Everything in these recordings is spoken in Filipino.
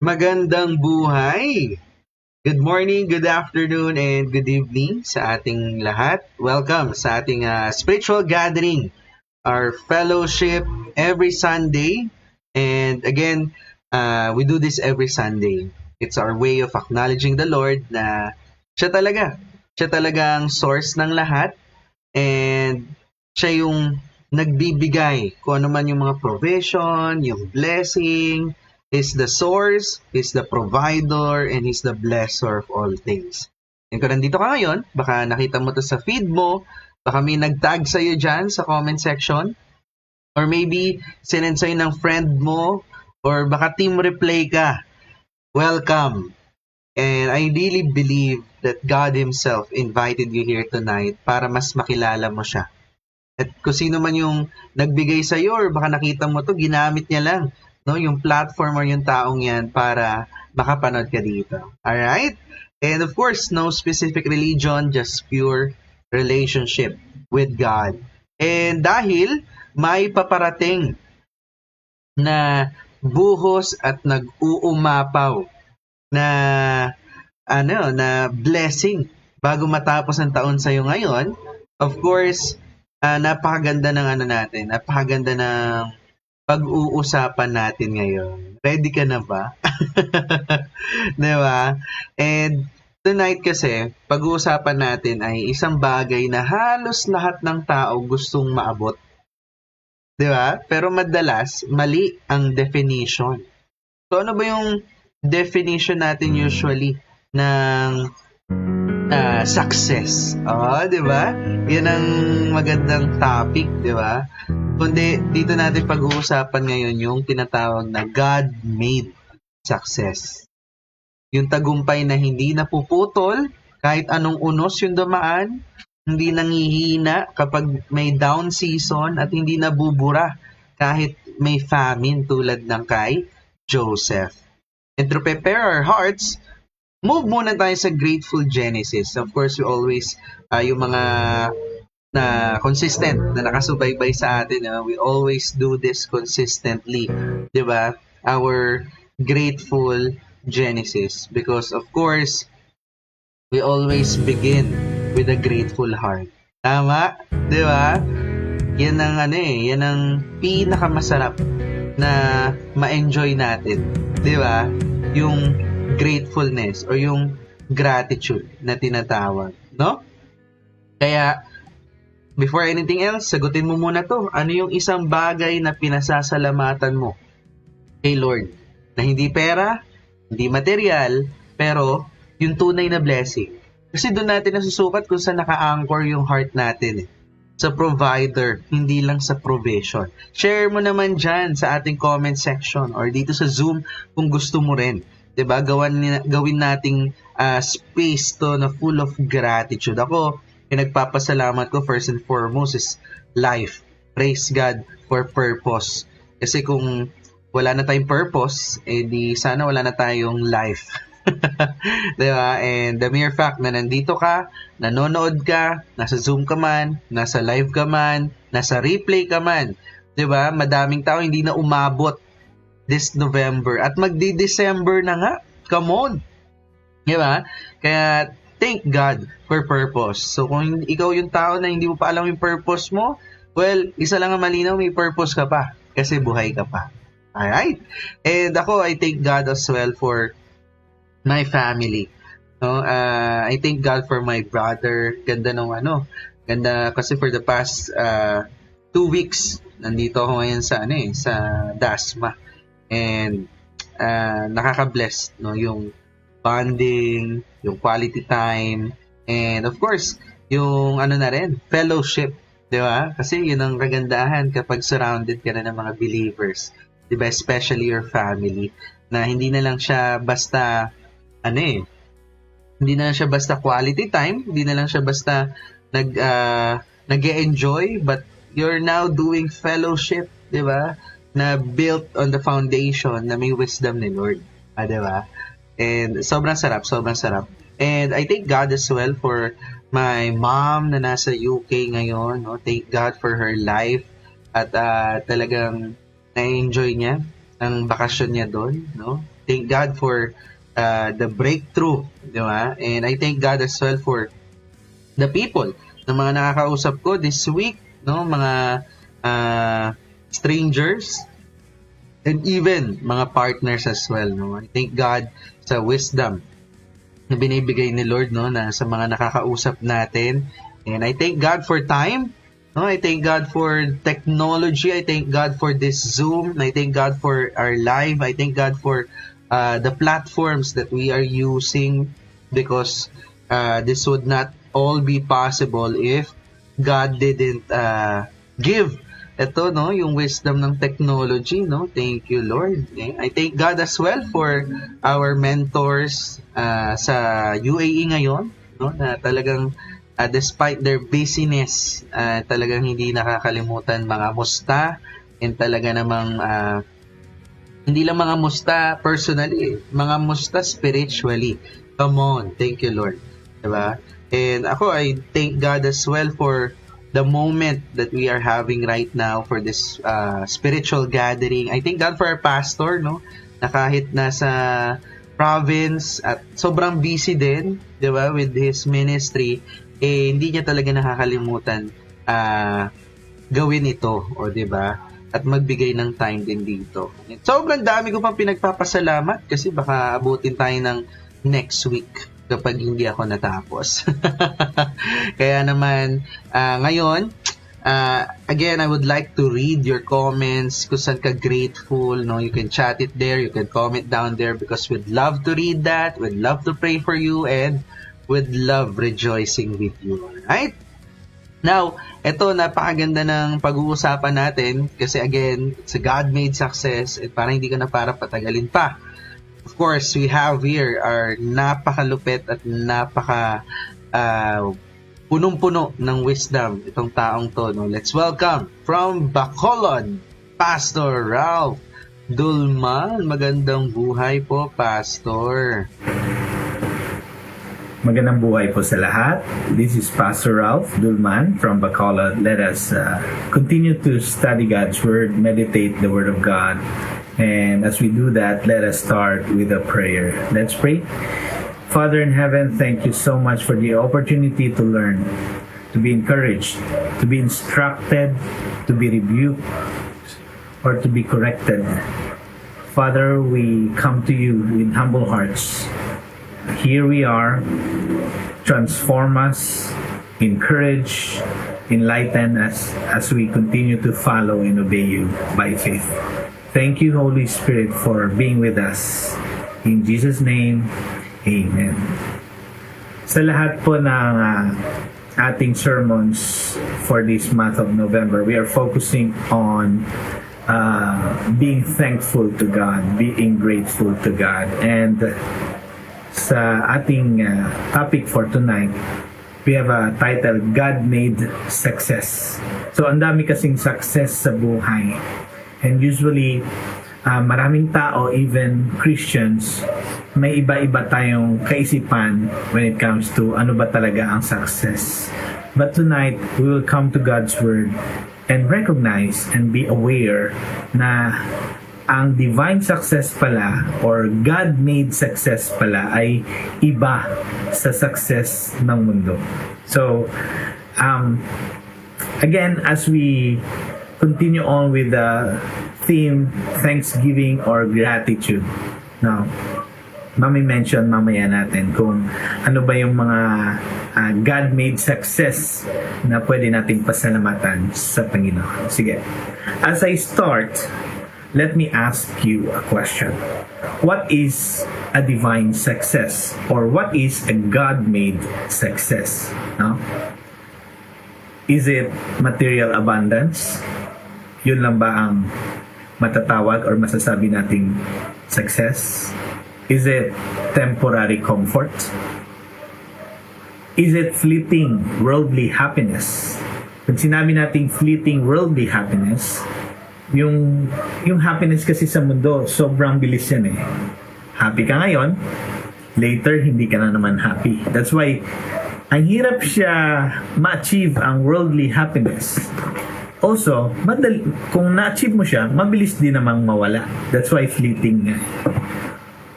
Magandang buhay! Good morning, good afternoon, and good evening sa ating lahat. Welcome sa ating spiritual gathering, our fellowship every Sunday. And again, we do this every Sunday. It's our way of acknowledging the Lord na siya talaga ang source ng lahat. And siya yung nagbibigay kung ano man yung mga provision, yung blessing. He's the source, He's the provider, and He's the blesser of all things. And kung nandito ka ngayon, baka nakita mo to sa feed mo, baka may nag-tag sa'yo dyan sa comment section, or maybe sinend sa'yo ng friend mo, or baka team replay ka. Welcome! And I really believe that God Himself invited you here tonight para mas makilala mo siya. At kung sino man yung nagbigay sa iyo or baka nakita mo to, ginamit niya lang, no, yung platform or yung taong yan para makapanood ka dito. Alright? And of course, no specific religion, just pure relationship with God. And dahil may paparating na buhos at nag-uumapaw na blessing bago matapos ang taon sa iyo ngayon, of course, napakaganda ng napakaganda ng pag-uusapan natin ngayon. Ready ka na ba? Diba? And tonight kasi, pag-uusapan natin ay isang bagay na halos lahat ng tao gustong maabot. Diba? Pero madalas, mali ang definition. So ano ba yung definition natin usually ng success? Di ba? Yan ang magandang topic, di ba? Kundi dito natin pag-uusapan ngayon yung tinatawag na God-made success. Yung tagumpay na hindi napuputol kahit anong unos yung dumaan, hindi nangihina kapag may down season at hindi nabubura kahit may famine tulad ng kay Joseph. And to prepare our hearts, move muna tayo sa Grateful Genesis. Of course, we always, yung mga na consistent, na nakasubaybay sa atin, we always do this consistently. Diba? Our Grateful Genesis. Because, of course, we always begin with a grateful heart. Tama? Diba? Yan ang pinakamasarap na ma-enjoy natin. Diba? Yung gratefulness or yung gratitude na tinatawag, no? Kaya, before anything else, sagutin mo muna to. Ano yung isang bagay na pinasasalamatan mo kay Lord? Na hindi pera, hindi material, pero yung tunay na blessing. Kasi doon natin nasusukat kung saan naka-anchor yung heart natin. Sa provider, hindi lang sa provision. Share mo naman dyan sa ating comment section or dito sa Zoom kung gusto mo rin. Diba? Gawin nating space to na full of gratitude. Ako, pinagpapasalamat ko first and foremost is life. Praise God for purpose. Kasi kung wala na tayong purpose, di sana wala na tayong life. Diba? And the mere fact na nandito ka, nanonood ka, nasa Zoom ka man, nasa live ka man, nasa replay ka man, diba? Madaming tao hindi na umabot this November. At magdi-December na nga. Come on! Diba? Kaya, thank God for purpose. So, kung ikaw yung tao na hindi mo pa alam yung purpose mo, well, isa lang ang malinaw, may purpose ka pa. Kasi buhay ka pa. Alright? And ako, I thank God as well for my family. No? I thank God for my brother. Ganda Ganda kasi for the past 2 weeks, nandito ako ngayon sa Dasma. And nakaka-bless, no, yung bonding, yung quality time, and of course, yung fellowship, di ba? Kasi yun ang kagandahan kapag surrounded ka na ng mga believers, di ba? Especially your family, na hindi na lang siya basta hindi na lang siya basta quality time, hindi na lang siya basta nag-e-enjoy, but you're now doing fellowship, di ba? Na built on the foundation na may wisdom ni Lord. Di ba? And sobrang sarap. And I thank God as well for my mom na nasa UK ngayon. No? Thank God for her life. At talagang na-enjoy niya ang bakasyon niya doon. No? Thank God for the breakthrough, di ba? And I thank God as well for the people na mga nakakausap ko this week, no? Mga strangers and even mga partners as well, no? I thank God sa wisdom na binibigay ni Lord, no, na sa mga nakakausap natin. And I thank God for time, no? I thank God for technology. I thank God for this Zoom. I thank God for our live. I thank God for the platforms that we are using, because this would not all be possible if God didn't give ito, no, yung wisdom ng technology, no? Thank you, Lord. Okay? I thank God as well for our mentors sa UAE ngayon, no, na talagang despite their busyness, talagang hindi nakakalimutan mga musta, and talaga namang hindi lang mga musta personally, mga musta spiritually. Come on, thank you, Lord. Diba? And ako, I thank God as well for the moment that we are having right now for this spiritual gathering. I thank God for our pastor, no? Na kahit nasa province at sobrang busy din, di ba, with his ministry, hindi niya talaga nakakalimutan gawin ito, o di ba? At magbigay ng time din dito. Sobrang dami ko pang pinagpapasalamat kasi baka abutin tayo ng next week kapag hindi ako natapos. Kaya naman, ngayon, again, I would like to read your comments, kung saan ka grateful, no? You can chat it there, you can comment down there, because we'd love to read that, we'd love to pray for you, and we'd love rejoicing with you. Alright? Now, eto, napakaganda ng pag-uusapan natin, kasi again, it's a God-made success, at parang hindi ko na para patagalin pa. Of course, we have here our napakalupit at punong-puno ng wisdom itong taong to, no? Let's welcome from Bacolod, Pastor Ralph Dulman. Magandang buhay po, Pastor. Magandang buhay po sa lahat. This is Pastor Ralph Dulman from Bacolod. Let us continue to study God's Word, meditate the Word of God. And as we do that, let us start with a prayer. Let's pray. Father in heaven, thank you so much for the opportunity to learn, to be encouraged, to be instructed, to be rebuked, or to be corrected. Father, we come to you with humble hearts. Here we are. Transform us, encourage, enlighten us as we continue to follow and obey you by faith. Thank you, Holy Spirit, for being with us. In Jesus' name, Amen. Sa lahat po ng ating sermons for this month of November, we are focusing on being thankful to God, being grateful to God. And sa ating topic for tonight, we have a title, God-Made Success. So, ang dami kasing success sa buhay. And usually, maraming tao, even Christians, may iba-iba tayong kaisipan when it comes to ano ba talaga ang success. But tonight, we will come to God's Word and recognize and be aware na ang divine success pala or God-made success pala ay iba sa success ng mundo. So, again, as we continue on with the theme, Thanksgiving or Gratitude. Now, mami-mention mamaya natin kung ano ba yung mga God-made success na pwede nating pasalamatan sa Panginoon. Sige. As I start, let me ask you a question. What is a divine success? Or what is a God-made success? No? Is it material abundance? Yun lang ba ang matatawag or masasabi nating success? Is it temporary comfort? Is it fleeting worldly happiness? Pag sinabi nating fleeting worldly happiness, yung happiness kasi sa mundo, sobrang bilis yan eh. Happy ka ngayon, later hindi ka na naman happy. That's why, ang hirap siya ma-achieve ang worldly happiness. Also, kung na-achieve mo siya, mabilis din namang mawala. That's why fleeting nga.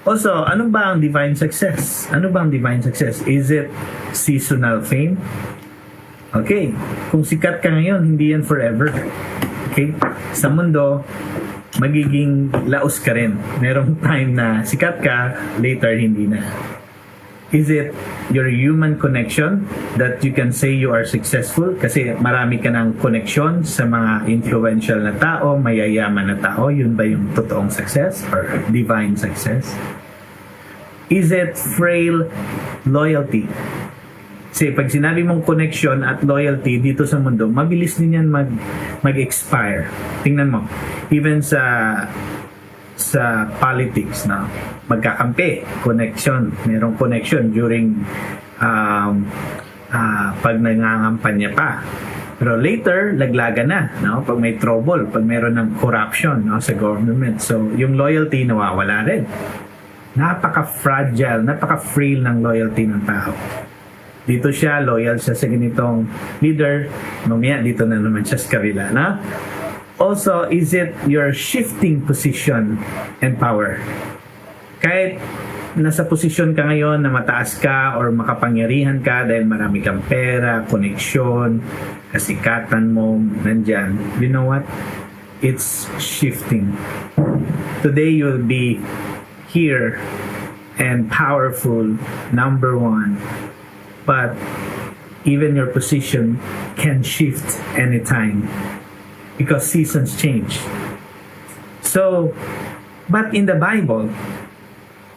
Also, ano ba ang divine success? Ano ba ang divine success? Is it seasonal fame? Okay. Kung sikat ka ngayon, hindi yan forever. Okay? Sa mundo, magiging laos ka rin. Merong time na sikat ka, later hindi na. Is it your human connection that you can say you are successful? Kasi marami ka ng connection sa mga influential na tao, mayayaman na tao. Yun ba yung totoong success or divine success? Is it frail loyalty? Kasi pag sinabi mong connection at loyalty dito sa mundo, mabilis din yan mag-expire. Tingnan mo. Even sa politics na magkakampi, connection, merong connection during pag nangangampanya pa. Pero later, laglagan na, no? Pag may trouble, pag meron ng corruption, no, sa government. So, yung loyalty nawawala rin. Napaka-fragile, napaka-frail ng loyalty ng tao. Dito siya, loyal siya sa ganitong leader, mamaya dito na naman siya sa kabila, no? Also, is it your shifting position and power? Kahit nasa posisyon ka ngayon na mataas ka or makapangyarihan ka dahil marami kang pera, koneksyon, kasikatan mo, nandyan, you know what? It's shifting. Today, you'll be here and powerful, number one. But even your position can shift anytime. Because seasons change. So, but in the Bible,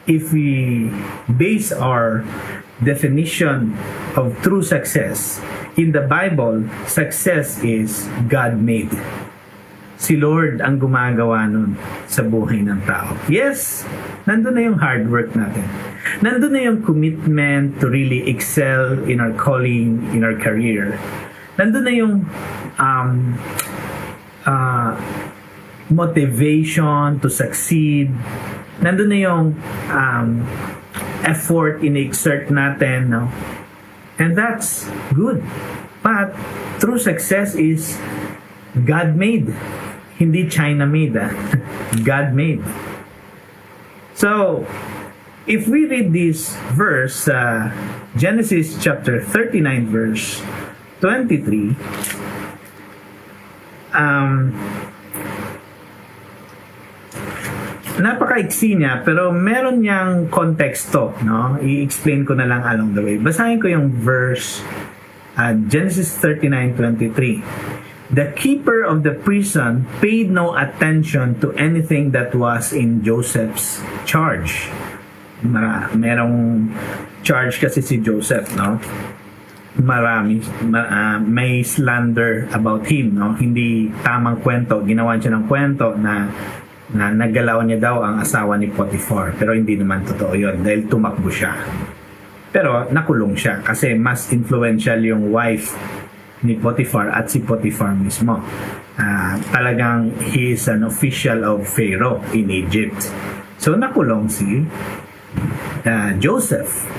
if we base our definition of true success, in the Bible, success is God-made. Si Lord ang gumagawa nun sa buhay ng tao. Yes, nandun na yung hard work natin. Nandun na yung commitment to really excel in our calling, in our career. Nandun na yung motivation to succeed. Nandun na yung effort in-exert natin, no? And that's good. But true success is God-made. Hindi China-made. God-made. So, if we read this verse, Genesis chapter 39 verse 23, napaka-iksi niya pero meron niyang konteksto, no? I-explain ko na lang along the way. Basahin ko yung verse Genesis 39:23. The keeper of the prison paid no attention to anything that was in Joseph's charge. Merong charge kasi si Joseph, no? Marami, may slander about him, no? Hindi tamang kwento, ginawa siya ng kwento na naggalaw niya daw ang asawa ni Potiphar, pero hindi naman totoo yun dahil tumakbo siya. Pero nakulong siya kasi mas influential yung wife ni Potiphar at si Potiphar mismo. Talagang he is an official of Pharaoh in Egypt. So nakulong si Joseph.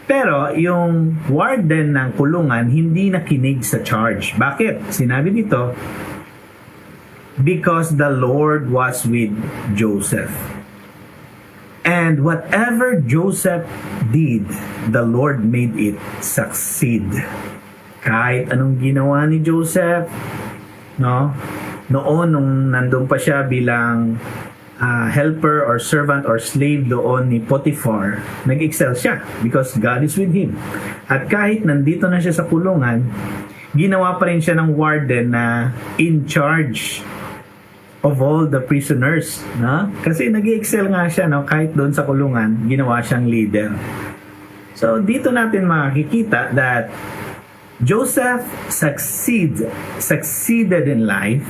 Pero yung warden ng kulungan hindi nakinig sa charge. Bakit? Sinabi dito, because the Lord was with Joseph. And whatever Joseph did, the Lord made it succeed. Kahit anong ginawa ni Joseph, no? Noon nung nandun pa siya bilang helper or servant or slave doon ni Potiphar, nag-excel siya because God is with him. At kahit nandito na siya sa kulungan, ginawa pa rin siya ng warden na in charge of all the prisoners, no? Kasi nag-excel nga siya, no? Kahit doon sa kulungan, ginawa siyang leader. So dito natin makikita that Joseph succeeded in life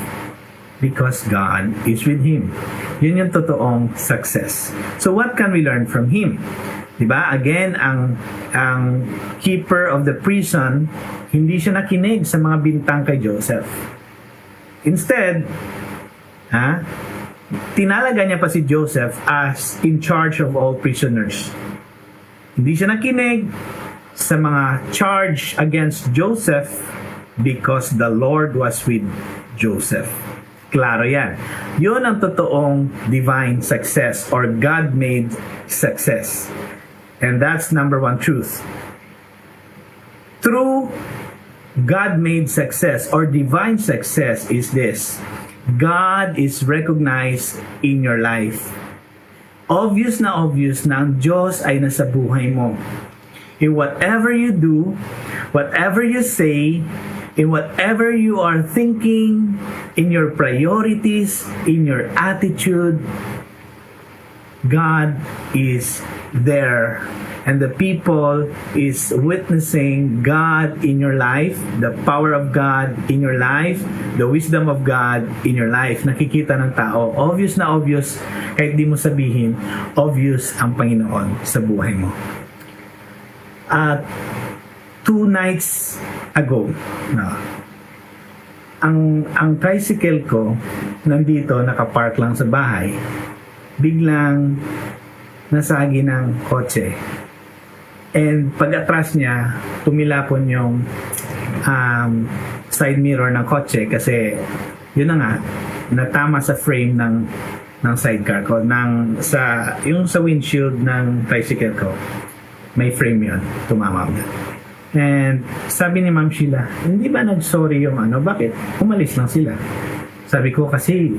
because God is with him. Yun yung totoong success. So what can we learn from him? Diba? Again, ang keeper of the prison, hindi siya nakinig sa mga bintang kay Joseph. Instead, tinalaga niya pa si Joseph as in charge of all prisoners. Hindi siya nakinig sa mga charge against Joseph because the Lord was with Joseph. Klaro yan. Yun ang totoong divine success or God-made success. And that's number one truth. True God-made success or divine success is this. God is recognized in your life. Obvious na ang Diyos ay nasa buhay mo. In whatever you do, whatever you say, in whatever you are thinking, in your priorities, in your attitude, God is there. And the people is witnessing God in your life, the power of God in your life, the wisdom of God in your life. Nakikita ng tao. Obvious na obvious, kahit di mo sabihin, obvious ang Panginoon sa buhay mo. At 2 nights ago, ang tricycle ko nandito, nakapark lang sa bahay, biglang nasagi ng kotse. And pag-atras niya, tumilapon yung side mirror ng kotse kasi yun na nga, natama sa frame ng sidecar ko, yung sa windshield ng tricycle ko. May frame yun, tumama ko. And sabi ni Ma'am Sheila, hindi ba nag-sorry yung bakit? Umalis lang sila. Sabi ko kasi,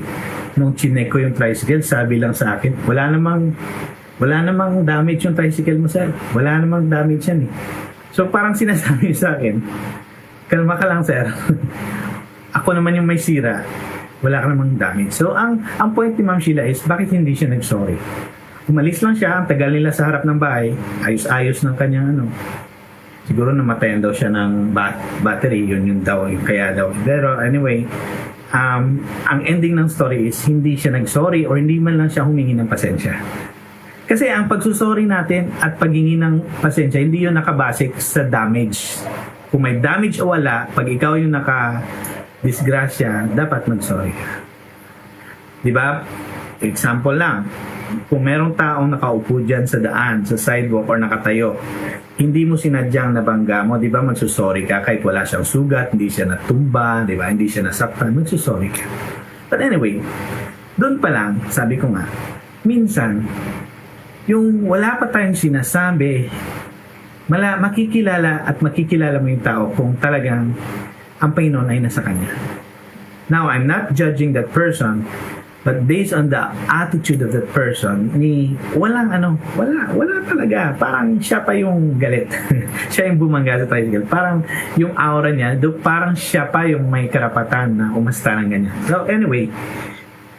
nung chinek ko yung tricycle, sabi lang sa akin, wala namang damage yung tricycle mo, sir. Wala namang damage yan eh. So parang sinasabi sa akin, kalma ka lang, sir. Ako naman yung may sira. Wala ka namang damage. So ang point ni Ma'am Sheila is, bakit hindi siya nag-sorry? Umalis lang siya, ang tagal nila sa harap ng bahay, ayos-ayos ng kanyang siguro namatayan daw siya ng battery, yun daw, yung kaya daw. Pero anyway, ang ending ng story is, hindi siya nag-sorry or hindi man lang siya humingi ng pasensya. Kasi ang pagsusorry natin at paghingi ng pasensya, hindi yun nakabase sa damage. Kung may damage o wala, pag ikaw yung naka-disgrasya, dapat mag-sorry ka. Diba? Example lang, kung merong taong nakaupo dyan sa daan, sa sidewalk or nakatayo, hindi mo sinadyang nabangga mo, diba? Magsusorry ka kahit wala siyang sugat, hindi siya natumba, diba? Hindi siya nasaktan, magsusorry ka. But anyway, doon pa lang, sabi ko nga, minsan, yung wala pa tayong sinasabi, makikilala mo yung tao kung talagang ang Panginoon ay nasa kanya. Now, I'm not judging that person, but based on the attitude of that person, wala talaga. Parang siya pa yung galit. Siya yung bumangga sa tricycle. Parang yung aura niya, parang siya pa yung may karapatan na umasta ng ganyan. So anyway,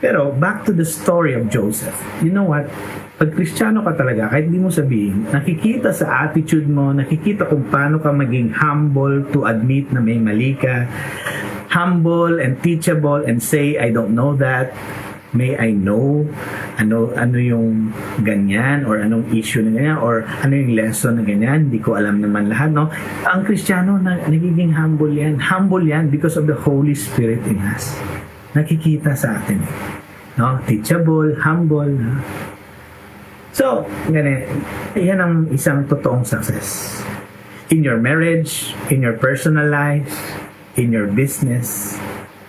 pero back to the story of Joseph. You know what? Pag Kristiyano ka talaga, kahit di mo sabihin, nakikita sa attitude mo, nakikita kung paano ka maging humble to admit na may mali ka, humble and teachable and say, I don't know that. May I know ano yung ganyan or anong issue na ganyan or ano yung lesson na ganyan, hindi ko alam naman lahat, no? Ang Kristiyano nagiging humble yan because of the Holy Spirit in us. Nakikita sa atin, no? Teachable, humble, no? So, yan ang isang totoong success. In your marriage, in your personal life, in your business,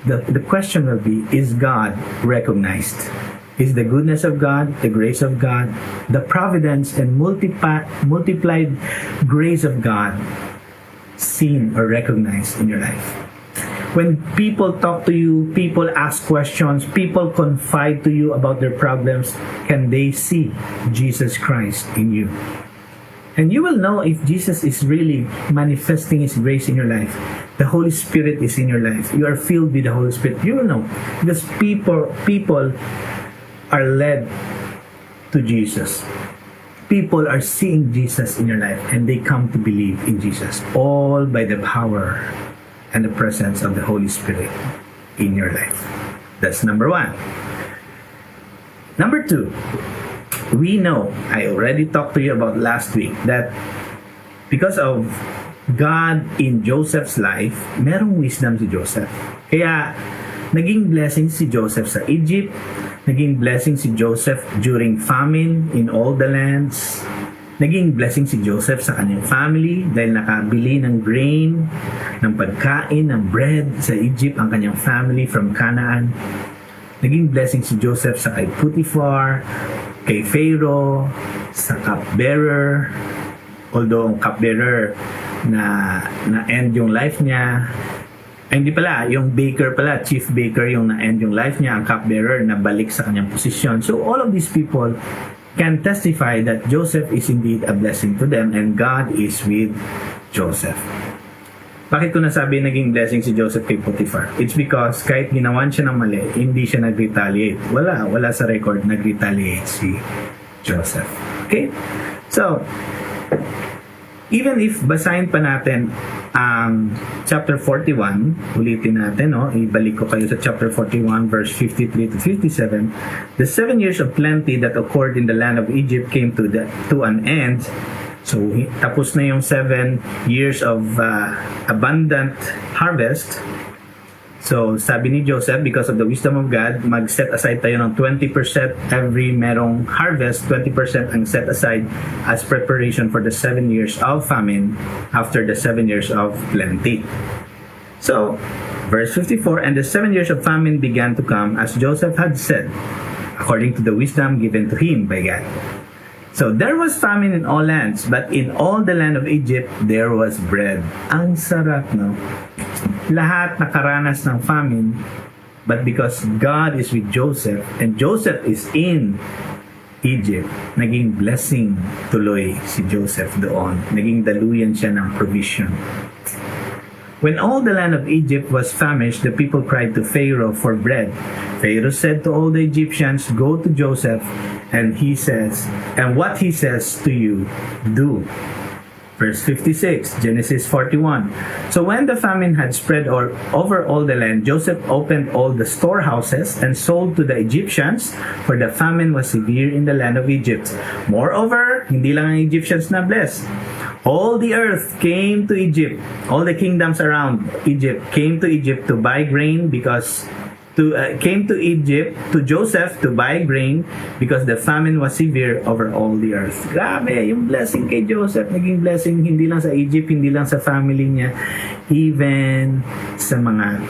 the question will be, is God recognized? Is the goodness of God, the grace of God, the providence and multiplied grace of God seen or recognized in your life? When people talk to you, people ask questions, people confide to you about their problems, can they see Jesus Christ in you? And you will know if Jesus is really manifesting His grace in your life. The Holy Spirit is in your life. You are filled with the Holy Spirit. You will know. Because people are led to Jesus. People are seeing Jesus in your life and they come to believe in Jesus. All by the power and the presence of the Holy Spirit in your life. That's number 1. Number 2, we know, I already talked to you about last week, that because of God in Joseph's life, merong wisdom si Joseph. Kaya, naging blessing si Joseph sa Egypt, naging blessing si Joseph during famine in all the lands, naging blessing si Joseph sa kanyang family dahil nakabili ng grain, ng pagkain, ng bread sa Egypt ang kanyang family from Canaan. Naging blessing si Joseph sa kay Potiphar, kay Pharaoh, sa cupbearer. Although ang cupbearer na end yung life niya, ay hindi pala, yung baker pala, chief baker yung na-end yung life niya, ang cupbearer na balik sa kanyang posisyon. So all of these people can testify that Joseph is indeed a blessing to them and God is with Joseph. Bakit ko nasabi naging blessing si Joseph kay Potiphar? It's because kahit ginawan siya ng mali, hindi siya nag-retaliate. Wala sa record nag-retaliate si Joseph. Okay? So, even if basahin pa natin ang chapter 41, ulitin natin, no? Ibalik ko kayo sa chapter 41 verse 53 to 57. The 7 years of plenty that occurred in the land of Egypt came to an end. So tapos na yung 7 years of abundant harvest. So sabi ni Joseph, because of the wisdom of God, mag-set aside tayo ng 20% every merong harvest. 20% ang set aside as preparation for the 7 years of famine after the 7 years of plenty. So, verse 54, and the 7 years of famine began to come as Joseph had said, according to the wisdom given to him by God. So, there was famine in all lands, but in all the land of Egypt, there was bread. Ang sarap, no? Lahat nakaranas ng famine, but because God is with Joseph, and Joseph is in Egypt, naging blessing tuloy si Joseph doon. Naging daluyan siya ng provision. When all the land of Egypt was famished, the people cried to Pharaoh for bread. Pharaoh said to all the Egyptians, go to Joseph, and what he says to you, do. Verse 56, Genesis 41. So when the famine had spread over all the land, Joseph opened all the storehouses and sold to the Egyptians, for the famine was severe in the land of Egypt. Moreover, hindi lang ang Egyptians na blessed. All the earth came to Egypt. All the kingdoms around Egypt came to Egypt to buy grain came to Egypt to Joseph to buy grain because the famine was severe over all the earth. Grabe, yung blessing kay Joseph, naging blessing hindi lang sa Egypt, hindi lang sa family niya, even sa mga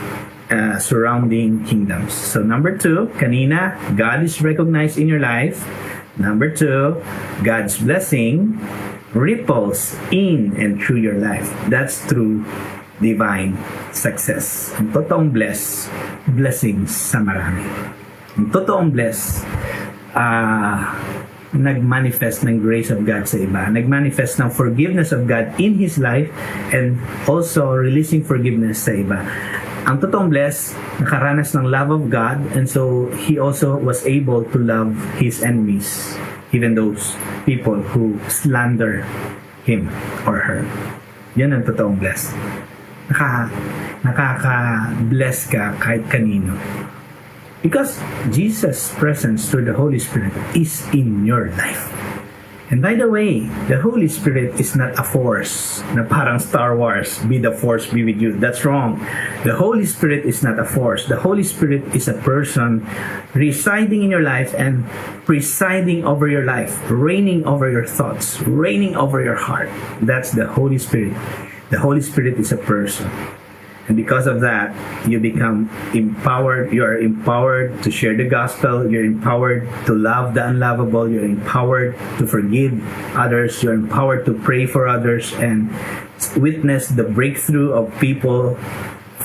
surrounding kingdoms. So number 2, kanina, God is recognized in your life. Number 2, God's blessing ripples in and through your life. That's through divine success. Ang totoong blessings sa marami. Ang totoong nag-manifest ng grace of God sa iba. Nag-manifest ng forgiveness of God in his life and also releasing forgiveness sa iba. Ang totoong nakaranas ng love of God, and so he also was able to love his enemies, even those people who slander him or her. Yan ang totoong nakaka-bless ka kahit kanino. Because Jesus' presence through the Holy Spirit is in your life. And by the way, the Holy Spirit is not a force na parang Star Wars, be the force be with you. That's wrong. The Holy Spirit is not a force. The Holy Spirit is a person residing in your life and presiding over your life, reigning over your thoughts, reigning over your heart. That's the Holy Spirit. The Holy Spirit is a person. And because of that, you become empowered. You are empowered to share the gospel. You're empowered to love the unlovable. You're empowered to forgive others. You're empowered to pray for others and witness the breakthrough of people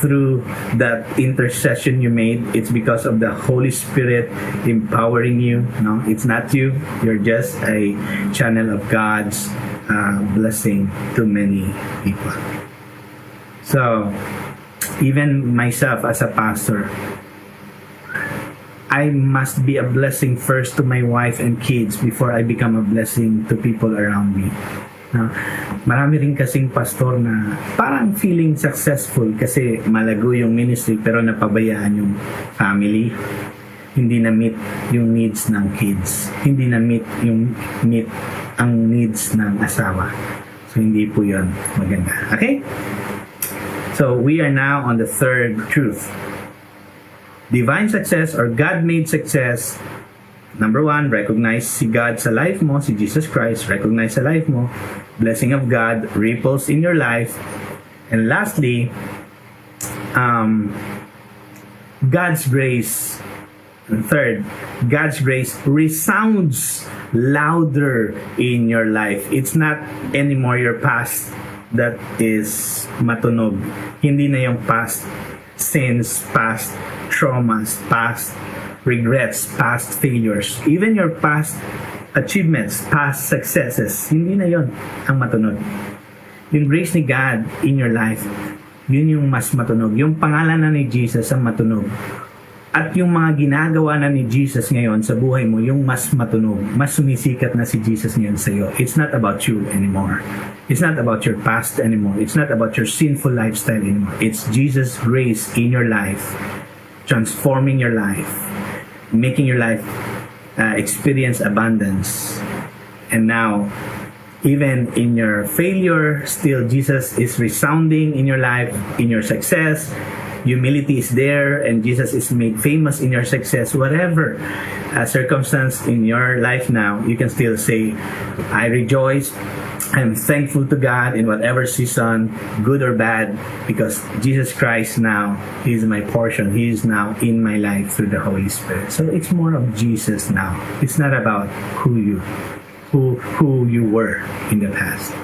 through that intercession you made. It's because of the Holy Spirit empowering you. No, it's not you. You're just a channel of God's blessing to many people. So, even myself as a pastor, I must be a blessing first to my wife and kids before I become a blessing to people around me. No? Marami rin kasing pastor na parang feeling successful kasi malago yung ministry pero napabayaan yung family. Hindi na-meet yung needs ng kids. Hindi na-meet ang needs ng asawa. So, hindi po yun maganda. Okay? So, we are now on the third truth. Divine success or God-made success. Number 1, recognize si God sa life mo, si Jesus Christ, recognize sa life mo. Blessing of God ripples in your life. And lastly, God's grace And third, God's grace resounds louder in your life. It's not anymore your past that is matunog. Hindi na yung past sins, past traumas, past regrets, past failures. Even your past achievements, past successes, hindi na yon ang matunog. Yung grace ni God in your life, yun yung mas matunog. Yung pangalan na ni Jesus ang matunog. At yung mga ginagawa na ni Jesus ngayon sa buhay mo, yung mas matunog, mas sumisikat na si Jesus ngayon sa iyo. It's not about you anymore. It's not about your past anymore. It's not about your sinful lifestyle anymore. It's Jesus' grace in your life, transforming your life, making your life experience abundance. And now, even in your failure, still Jesus is resounding in your life, in your success. Humility is there, and Jesus is made famous in your success. Whatever circumstance in your life now, you can still say, I rejoice. I'm thankful to God in whatever season, good or bad, because Jesus Christ now is my portion. He is now in my life through the Holy Spirit. So it's more of Jesus now. It's not about who you were in the past.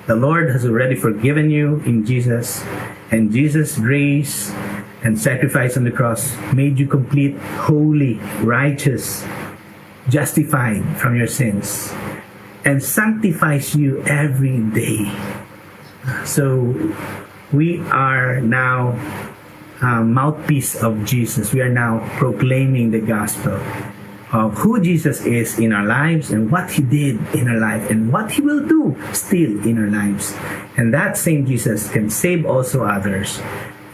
The Lord has already forgiven you in Jesus, and Jesus' grace and sacrifice on the cross made you complete, holy, righteous, justified from your sins, and sanctifies you every day. So we are now mouthpiece of Jesus. We are now proclaiming the gospel of who Jesus is in our lives and what He did in our life and what He will do still in our lives. And that same Jesus can save also others,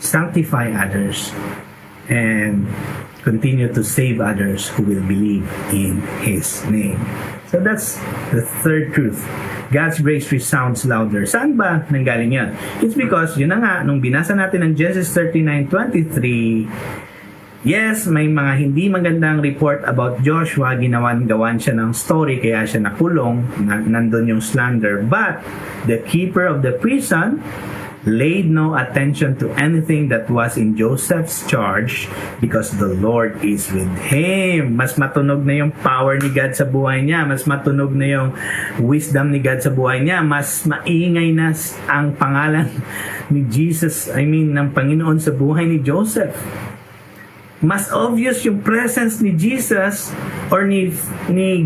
sanctify others, and continue to save others who will believe in His name. So that's the third truth. God's grace resounds louder. Saan ba nanggaling yan? It's because, yun na nga, nung binasa natin ng Genesis 39:23, yes, may mga hindi magandang report about Joshua. Gawan siya ng story, kaya siya nakulong. Nandun yung slander. But the keeper of the prison laid no attention to anything that was in Joseph's charge because the Lord is with him. Mas matunog na yung power ni God sa buhay niya. Mas matunog na yung wisdom ni God sa buhay niya. Mas maingay na ang pangalan ni Jesus, ng Panginoon sa buhay ni Joseph. Mas obvious yung presence ni Jesus or ni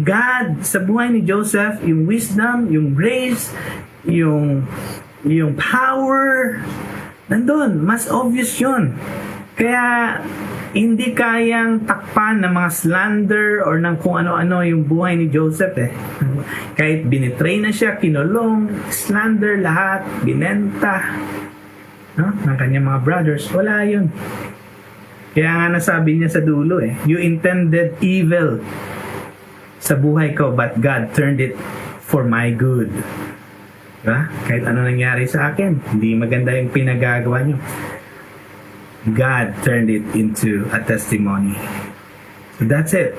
God sa buhay ni Joseph, yung wisdom, yung grace, yung power, nandun, mas obvious yun. Kaya hindi kayang takpan ng mga slander or ng kung ano-ano yung buhay ni Joseph Kahit binitray na siya, kinulong, slander lahat, binenta ng kanyang mga brothers, wala yun. Kaya nga nasabi niya sa dulo you intended evil sa buhay ko, but God turned it for my good. Diba? Kahit ano nangyari sa akin, hindi maganda yung pinagagawa niyo. God turned it into a testimony. So that's it.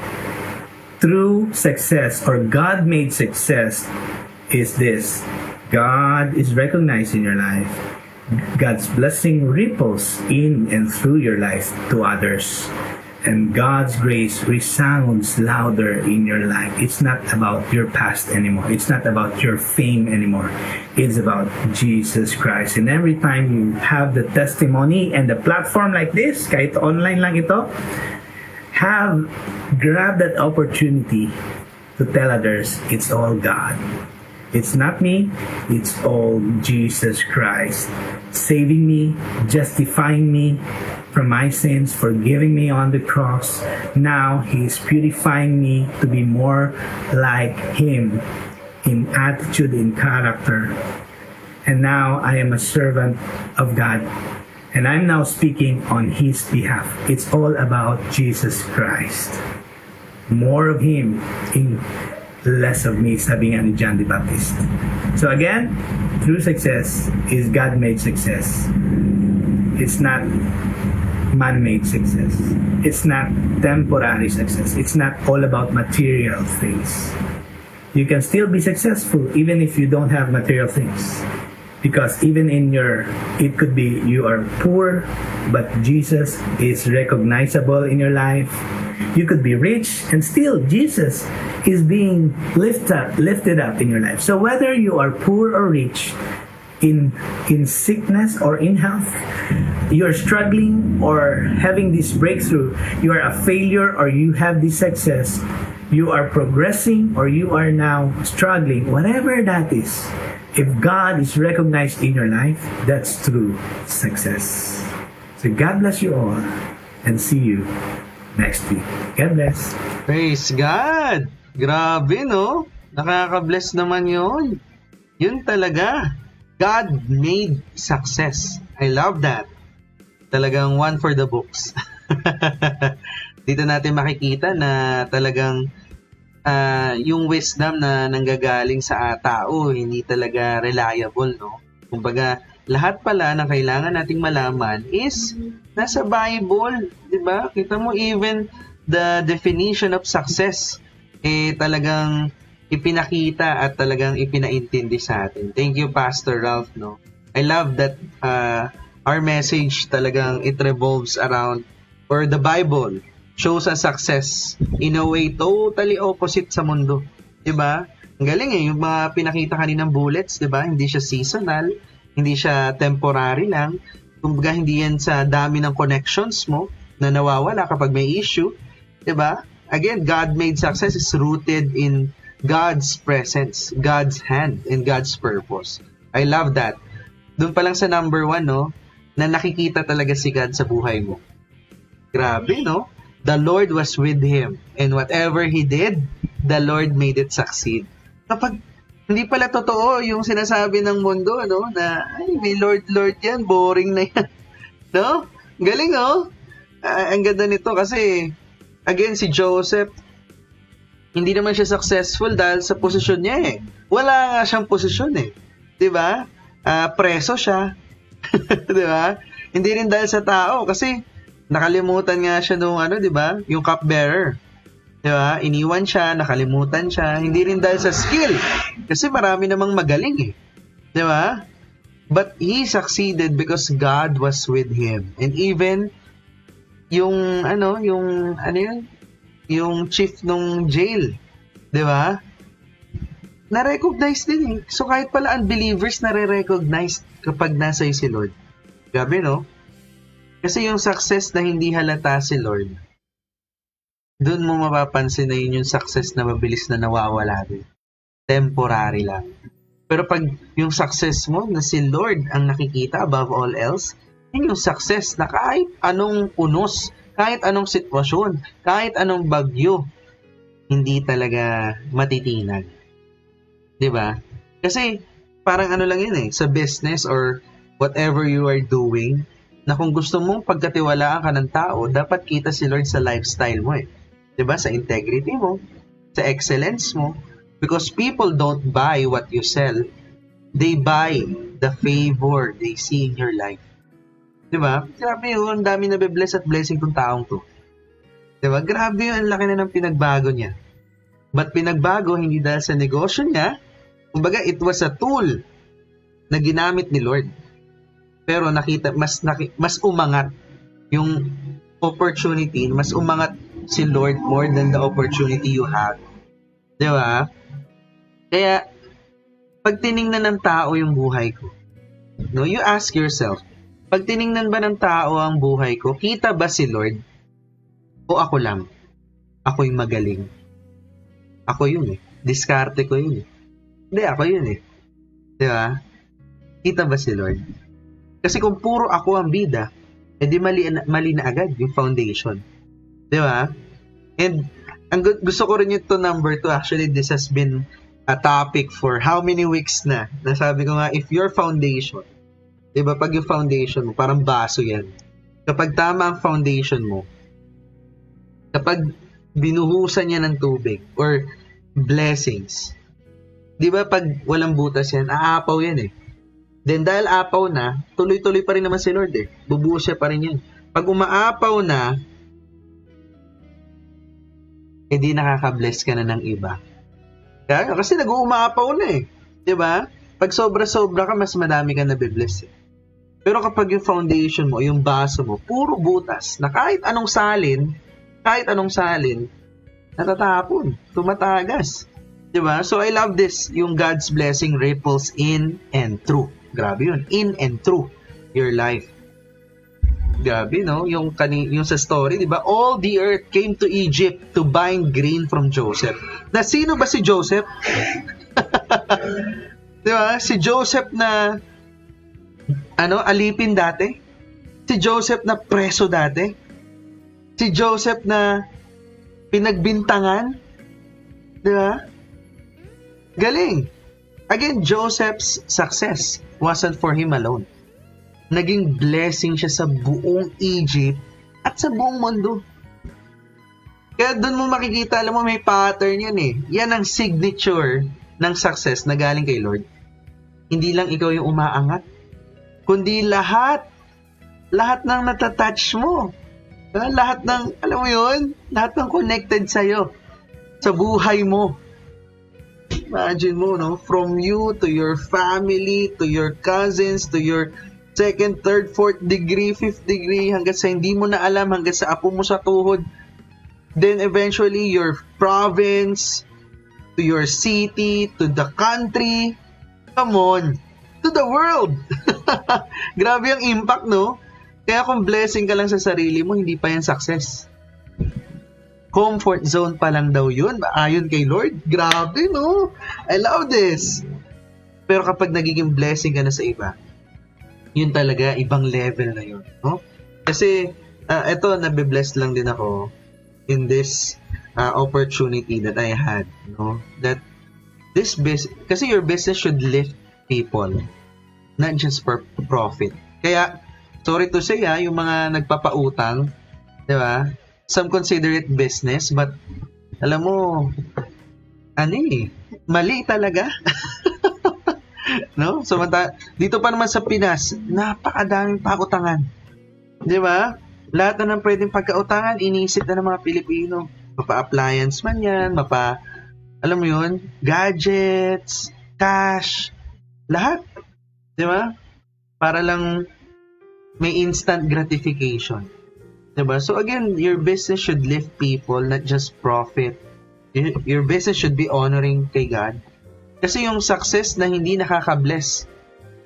True success or God-made success is this. God is recognized in your life. God's blessing ripples in and through your life to others. And God's grace resounds louder in your life. It's not about your past anymore. It's not about your fame anymore. It's about Jesus Christ. And every time you have the testimony and the platform like this, kahit online lang ito, grab that opportunity to tell others, it's all God. It's not me, it's all Jesus Christ. Saving me, justifying me from my sins, forgiving me on the cross. Now, He's purifying me to be more like Him in attitude, in character. And now, I am a servant of God. And I'm now speaking on His behalf. It's all about Jesus Christ. More of Him in less of me, sabi nga ni John the Baptist. So again, true success is God-made success. It's not man-made success. It's not temporary success. It's not all about material things. You can still be successful even if you don't have material things. Because even it could be you are poor, but Jesus is recognizable in your life. You could be rich and still Jesus is being lifted up in your life. So whether you are poor or rich, in sickness or in health, you are struggling or having this breakthrough, you are a failure or you have this success, you are progressing or you are now struggling, whatever that is, if God is recognized in your life, that's true success. So God bless you all and see you next week. God bless. Praise God! Grabe, no? Nakaka-bless naman yun. Yun talaga. God made success. I love that. Talagang one for the books. Dito natin makikita na talagang yung wisdom na nanggagaling sa tao, hindi talaga reliable, no? Kumbaga, lahat pala na kailangan nating malaman is nasa Bible, di ba? Kita mo, even the definition of success, talagang ipinakita at talagang ipinaintindi sa atin. Thank you, Pastor Ralph, no? I love that our message talagang it revolves around, or the Bible shows us success in a way totally opposite sa mundo. Diba? Ang galing yung mga pinakita kaninang bullets, diba? Hindi siya seasonal, hindi siya temporary lang. Kumbaga, hindi yan sa dami ng connections mo na nawawala kapag may issue. Diba? Again, God-made success is rooted in God's presence, God's hand, and God's purpose. I love that. Doon pa lang sa number 1, no? Na nakikita talaga si God sa buhay mo. Grabe, no? The Lord was with him, and whatever he did, the Lord made it succeed. Kapag hindi pala totoo yung sinasabi ng mundo, no? Na, ay, may Lord yan, boring na yan. No? Galing, no? Ang ganda nito kasi, again, si Joseph, hindi naman siya successful dahil sa posisyon niya eh. Wala nga siyang posisyon eh. 'Di ba? Preso siya. 'Di ba? Hindi rin dahil sa tao kasi nakalimutan nga siya nung 'di ba? Yung cupbearer. 'Di ba? Iniwan siya, nakalimutan siya. Hindi rin dahil sa skill kasi marami namang magaling eh. 'Di ba? But he succeeded because God was with him. And even yung yung chief nung jail, 'di ba? Na-recognize din eh. So kahit pala unbelievers nare-recognize kapag nasa si Lord. Grabe, no? Kasi yung success na hindi halata si Lord, doon mo mapapansin na yun yung success na mabilis na nawawala din. Temporary lang. Pero pag yung success mo na si Lord ang nakikita above all else, yun yung success na kahit anong unos, kahit anong sitwasyon, kahit anong bagyo, hindi talaga matitinag. 'Di ba? Kasi parang lang yun sa business or whatever you are doing, na kung gusto mong pagkatiwalaan ka ng tao, dapat kita si Lord sa lifestyle mo 'Di ba? Sa integrity mo, sa excellence mo. Because people don't buy what you sell. They buy the favor they see in your life. 'Di ba? Grabe yun, ang dami na be-bless at blessing tong taong to. 'Di ba? Grabe yun, ang laki na ng pinagbago niya. But pinagbago hindi dahil sa negosyo niya. Kumbaga, it was a tool na ginamit ni Lord. Pero nakita, mas umangat yung opportunity, mas umangat si Lord more than the opportunity you have. 'Di ba? Kaya, pag tiningnan ng tao yung buhay ko, no, you ask yourself, pag tiningnan ba ng tao ang buhay ko, kita ba si Lord? O ako lang? Ako yung magaling. Ako yun Diskarte ko yun Hindi, ako yun Di ba? Kita ba si Lord? Kasi kung puro ako ang bida, edi mali na agad yung foundation. Di ba? And gusto ko rin yung to number 2. Actually, this has been a topic for how many weeks na. Nasabi ko nga, if your foundation, di ba, pag yung foundation mo, parang baso yan. Kapag tama ang foundation mo, kapag binuhusan niya ng tubig or blessings, di ba pag walang butas yan, aapaw yan Then dahil apaw na, tuloy-tuloy pa rin naman si Lord Bubuhos siya pa rin yan. Pag umaapaw na, edi nakaka-bless ka na ng iba. Kaya, kasi nag-uumaapaw na di ba? Pag sobra-sobra ka, mas madami ka nabibless Pero kapag yung foundation mo, yung baso mo, puro butas, na kahit anong salin, kahit anong salin, natatapon, tumatagas. Diba? So I love this, yung God's blessing ripples in and through. Grabe yun, in and through your life. Grabe, no? Yung sa story, diba? All the earth came to Egypt to bind grain from Joseph. Na sino ba si Joseph? Diba? Si Joseph na alipin dati. Si Joseph na preso dati. Si Joseph na pinagbintangan. Diba? Galing. Again, Joseph's success wasn't for him alone. Naging blessing siya sa buong Egypt at sa buong mundo. Kaya doon mo makikita, alam mo, may pattern yan eh. Yan ang signature ng success na galing kay Lord. Hindi lang ikaw yung umaangat, kundi lahat ng natatouch mo. Lahat ng, alam mo yun, lahat ng connected sa'yo, sa buhay mo. Imagine mo, no? From you to your family, to your cousins, to your second, third, fourth degree, fifth degree, hanggang sa hindi mo na alam, hanggang sa apo mo sa tuhod. Then eventually, your province, to your city, to the country. Come on! To the world! Grabe ang impact, no? Kaya kung blessing ka lang sa sarili mo, hindi pa yan success. Comfort zone pa lang daw yun, ayon kay Lord. Grabe, no? I love this. Pero kapag nagiging blessing ka na sa iba, yun talaga, ibang level na yun. No? Kasi, eto, nabibless lang din ako in this opportunity that I had. No? That this business, kasi your business should lift people, not just for profit. Kaya, sorry to say, yung mga nagpapautang, di ba? Some consider it business, but alam mo, mali talaga. No? So, dito pa naman sa Pinas, napakadaming pautangan. Di ba? Lahat na ng pwedeng pagkautangan, iniisip na ng mga Pilipino. Mapa-appliance man yan, alam mo yun, gadgets, cash, lahat. Di ba? Para lang may instant gratification. Diba? So again, your business should lift people, not just profit. Your business should be honoring kay God. Kasi yung success na hindi nakaka-bless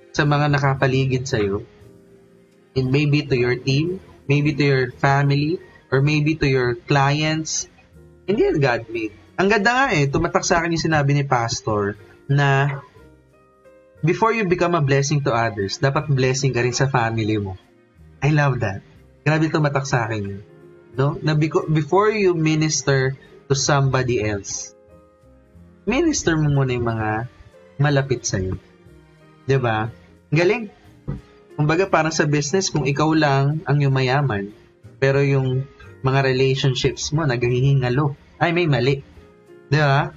sa mga nakapaligid sa'yo, it may be to your team, maybe to your family, or maybe to your clients, hindi yan God-made. Ang ganda nga tumatak sa akin yung sinabi ni Pastor na before you become a blessing to others, dapat blessing ka rin sa family mo. I love that. Grabe tumatak sa akin. No? Na before you minister to somebody else, minister mo muna yung mga malapit sa'yo. Diba? Galing. Kumbaga parang sa business, kung ikaw lang ang yumayaman, pero yung mga relationships mo naghihingalo, ay may mali. Diba?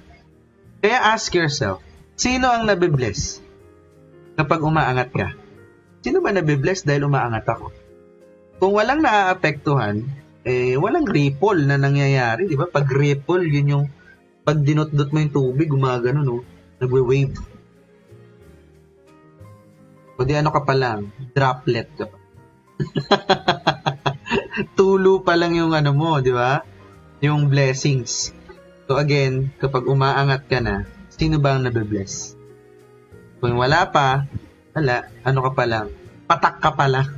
Kaya ask yourself, sino ang nabibless kapag umaangat ka? Sino ba nabibless dahil umaangat ako? Kung walang naaapektuhan, walang ripple na nangyayari, di ba? Pag ripple, yun yung, pag dinot-dot mo yung tubig, gumagano, no? Nagwe-wave. O di ano ka pa lang, droplet ka pa. Tulo pa lang yung mo, di ba? Yung blessings. So again, kapag umaangat ka na, sino ba ang nabibless? Kung wala pa, ano ka pa lang, patak ka pa lang.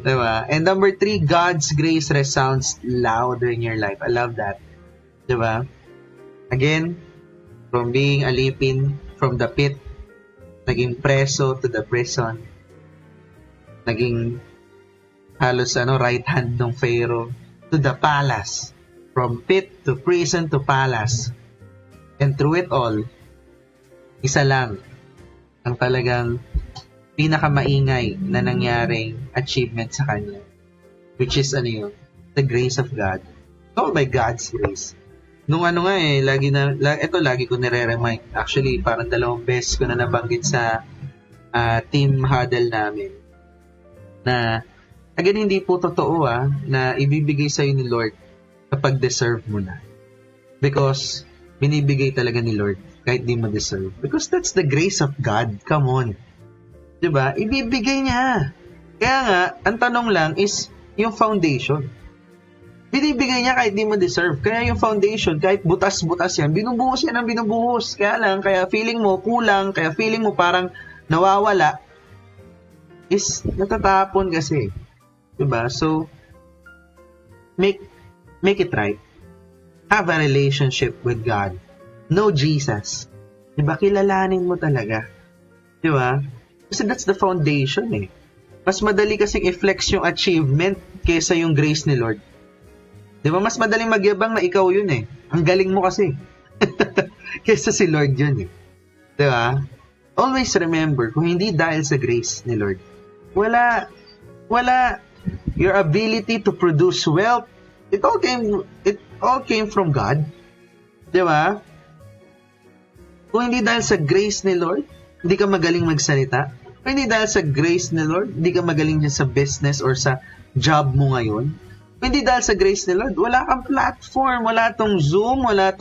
Diba? And number 3, God's grace resounds louder in your life. I love that. Diba? Again, from being alipin from the pit, naging preso to the prison, naging halos right hand ng Pharaoh to the palace, from pit to prison to palace. And through it all, isa lang ang talagang pinakamaingay na nangyaring achievement sa kanya, which is the grace of God. So by God's grace. Nung lagi ko nire-remind. Actually, parang 2 beses ko na nabanggit sa team huddle namin na again, hindi po totoo na ibibigay sa'yo ni Lord kapag deserve mo na. Because binibigay talaga ni Lord kahit di mo deserve. Because that's the grace of God. Come on. Diba? Ibibigay niya. Kaya nga, ang tanong lang is yung foundation. Binibigay niya kahit di mo deserve. Kaya yung foundation, kahit butas-butas yan, binubuhos yan ang binubuhos. Kaya feeling mo kulang, kaya feeling mo parang nawawala, is natatapon kasi. Diba? So, make it right. Have a relationship with God. Know Jesus. Diba? Kilalanin mo talaga. Diba? Kasi that's the foundation eh. Mas madali kasing i-flex yung achievement kaysa yung grace ni Lord. Diba? Mas madaling magyabang na ikaw yun eh. Ang galing mo kasi. Kaysa si Lord yun eh. Diba? Always remember, kung hindi dahil sa grace ni Lord, wala your ability to produce wealth, it all came from God. Diba? Kung hindi dahil sa grace ni Lord, hindi ka magaling magsalita. Kung hindi dahil sa grace ni Lord, hindi ka magaling dyan sa business or sa job mo ngayon. Kung hindi dahil sa grace ni Lord, wala kang platform, wala tong Zoom, wala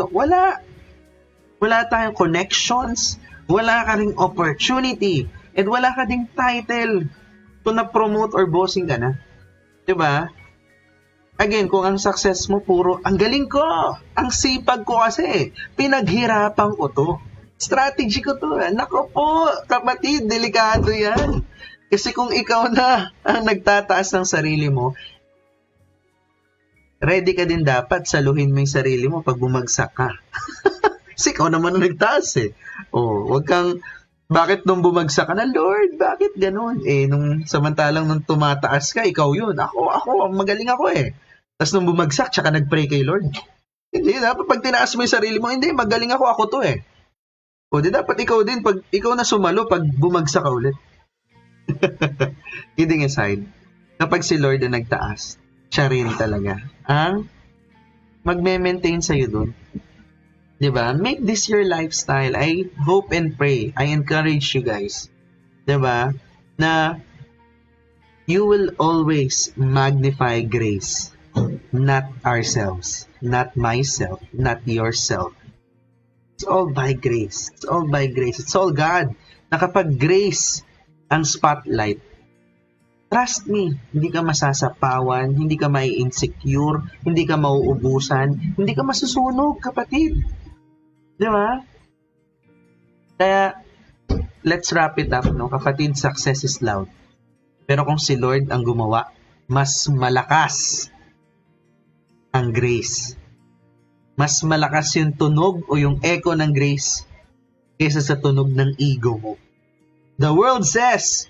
tayong connections, wala ka ring opportunity, and wala ka ding title to na-promote or bossing ka na. Diba? Again, kung ang success mo puro, ang galing ko, ang sipag ko kasi, pinaghirapan ko to. Strategy ko to. Nako po, kapatid, delikado yan. Kasi kung ikaw na ang nagtataas ng sarili mo, ready ka din dapat saluhin mo yung sarili mo pag bumagsak ka. Kasi ikaw naman ang nagtaas eh. Wag kang, bakit nung bumagsak ka na, Lord, bakit ganun? Samantalang nung tumataas ka, ikaw yun. Ako, magaling ako eh. Tapos nung bumagsak, tsaka nag-pray kay Lord. Hindi, dapat pag tinaas mo yung sarili mo, hindi, magaling ako to eh. Di dapat ikaw din, pag ikaw na sumalo, pag bumagsak ka ulit. Kidding aside, kapag si Lord ang nagtaas, siya rin talaga ang magme-maintain sa'yo dun. Diba? Make this your lifestyle. I hope and pray. I encourage you guys. Diba? Na you will always magnify grace. Not ourselves. Not myself. Not yourself. It's all by grace. It's all by grace. It's all God. Na kapag grace ang spotlight, trust me, hindi ka masasapawan, hindi ka mai-insecure, hindi ka mauubusan, hindi ka masusunog, kapatid. Di ba? Kaya, let's wrap it up, no? Kapatid, success is loud. Pero kung si Lord ang gumawa, mas malakas ang grace. Mas malakas yung tunog o yung echo ng grace kaysa sa tunog ng ego mo. The world says,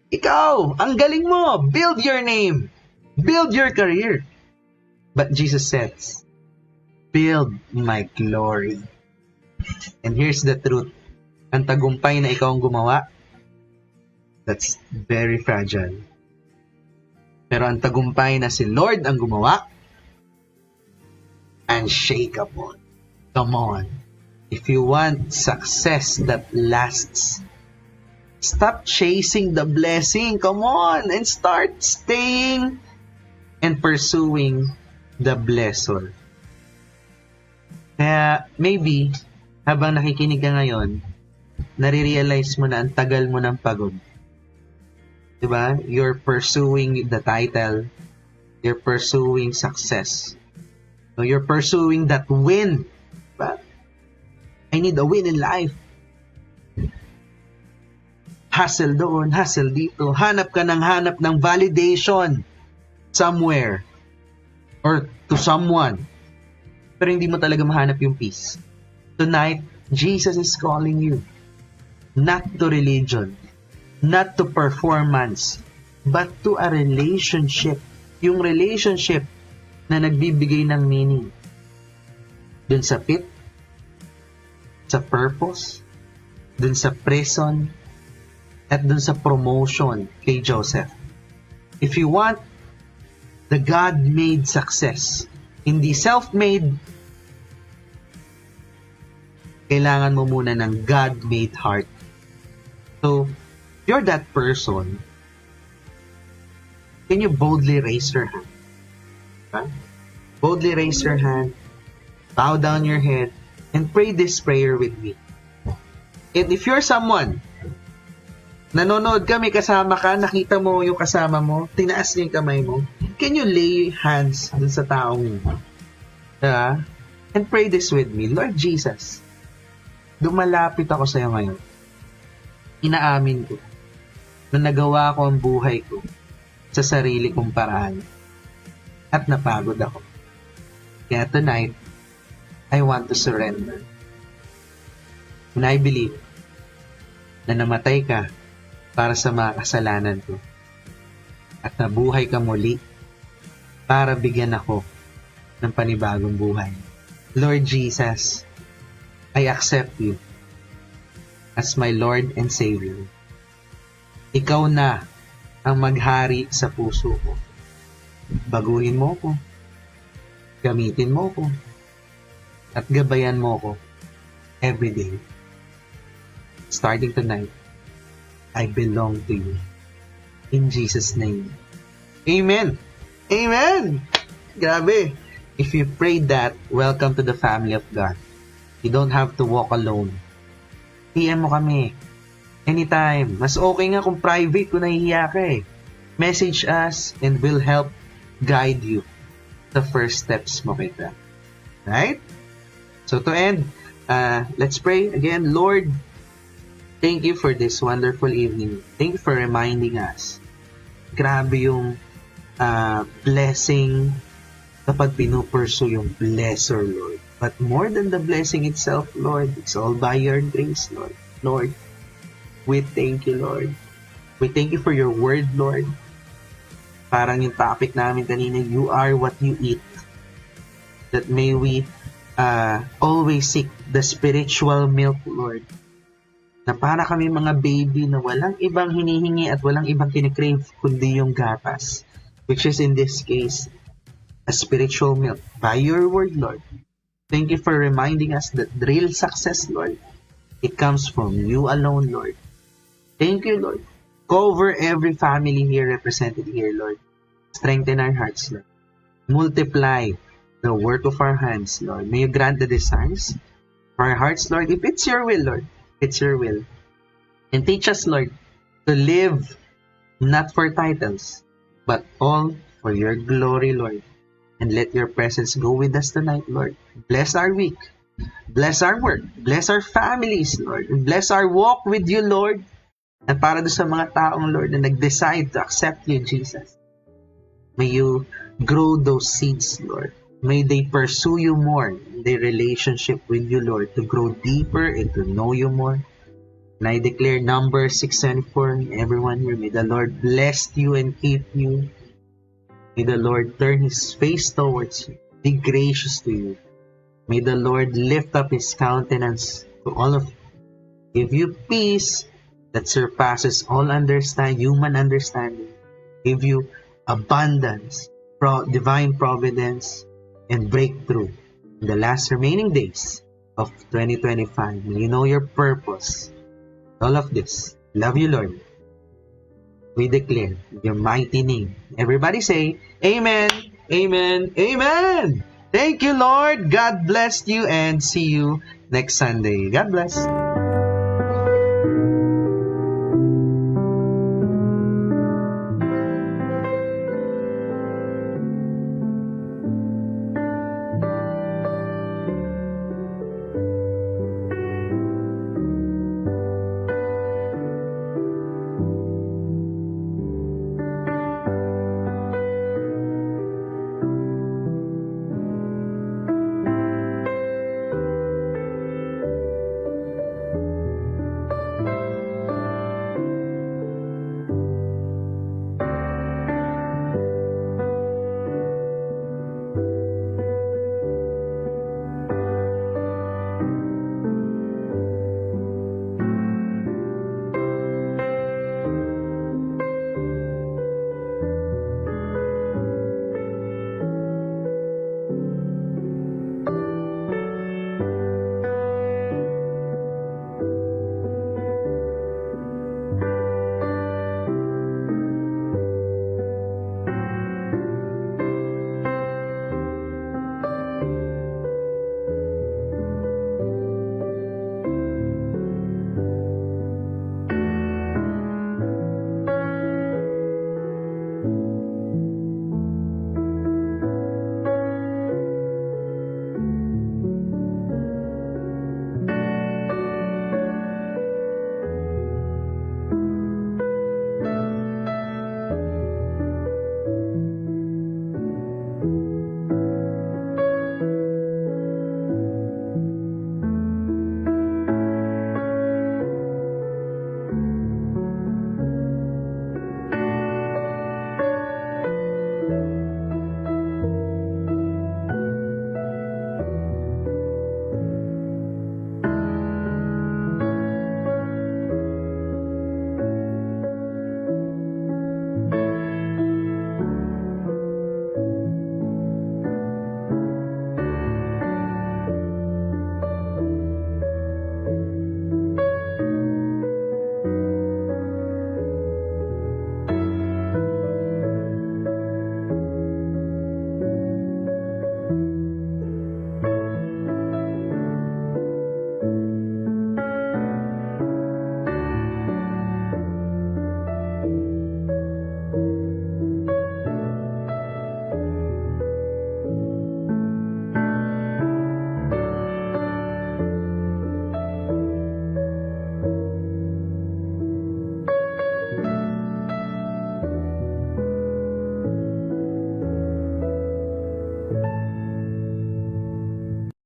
ikaw, ang galing mo, build your name, build your career. But Jesus says, build my glory. And here's the truth. Ang tagumpay na ikaw ang gumawa, that's very fragile. Pero ang tagumpay na si Lord ang gumawa, unshakable. Come on. If you want success that lasts, stop chasing the blessing. Come on. And start staying and pursuing the blessor. Kaya maybe, habang nakikinig ka ngayon, nare-realize mo na ang tagal mo ng pagod. Diba? You're pursuing the title. You're pursuing success. So you're pursuing that win. Diba? I need a win in life. Hustle doon, hustle dito. Hanap ng validation somewhere or to someone. Pero hindi mo talaga mahanap yung peace. Tonight, Jesus is calling you not to religion, not to performance, but to a relationship. Yung relationship na nagbibigay ng meaning. Dun sa pit, sa purpose, dun sa prison, at dun sa promotion kay Joseph. If you want the God-made success, hindi self-made, kailangan mo muna ng God-made heart. So, if you're that person, can you boldly raise your hand? Okay? Boldly raise your hand, bow down your head, and pray this prayer with me. And if you're someone, nanonood ka, may kasama ka, nakita mo yung kasama mo, tinaas niyo yung kamay mo, can you lay hands dun sa taong yun? Diba? And pray this with me. Lord Jesus, dumalapit ako sa iyo ngayon. Inaamin ko na nagawa ko ang buhay ko sa sarili kong paraan at napagod ako. Kaya tonight, I want to surrender. And I believe na namatay ka para sa mga kasalanan ko at nabuhay ka muli para bigyan ako ng panibagong buhay. Lord Jesus, I accept you as my Lord and Savior. Ikaw na ang maghari sa puso ko. Baguhin mo ko, gamitin mo ko, at gabayan mo ko every day. Starting tonight, I belong to you. In Jesus' name. Amen! Amen! Grabe! If you prayed that, welcome to the family of God. You don't have to walk alone. PM mo kami. Anytime. Mas okay nga kung private kung nahihiya ka eh. Message us and we'll help guide you the first steps mo kay God. Right? So to end, let's pray again. Lord, thank you for this wonderful evening. Thank you for reminding us. Grabe yung blessing kapag pinupursue yung blesser, Lord. But more than the blessing itself, Lord, it's all by your grace, Lord. Lord, we thank you, Lord. We thank you for your word, Lord. Parang yung topic namin kanina, you are what you eat. That may we always seek the spiritual milk, Lord. Na para kami mga baby na walang ibang hinihingi at walang ibang kinikrave kundi yung gatas. Which is in this case, a spiritual milk. By your word, Lord. Thank you for reminding us that real success, Lord, it comes from you alone, Lord. Thank you, Lord. Cover every family here represented here, Lord. Strengthen our hearts, Lord. Multiply the work of our hands, Lord. May you grant the desires for our hearts, Lord. If it's your will, Lord, it's your will. And teach us, Lord, to live not for titles, but all for your glory, Lord. And let your presence go with us tonight, Lord. Bless our week. Bless our work. Bless our families, Lord. And bless our walk with you, Lord. And para doon sa mga taong, Lord, na nag-decide to accept you, Jesus. May you grow those seeds, Lord. May they pursue you more in their relationship with you, Lord, to grow deeper and to know you more. And I declare Numbers 6:24, everyone here, may the Lord bless you and keep you. May the Lord turn His face towards you, be gracious to you. May the Lord lift up His countenance to all of you, give you peace that surpasses all human understanding, give you abundance, divine providence, and breakthrough in the last remaining days of 2025. May you know your purpose. All of this. Love you, Lord. We declare your mighty name. Everybody say, Amen, Amen, Amen. Thank you, Lord. God bless you and see you next Sunday. God bless.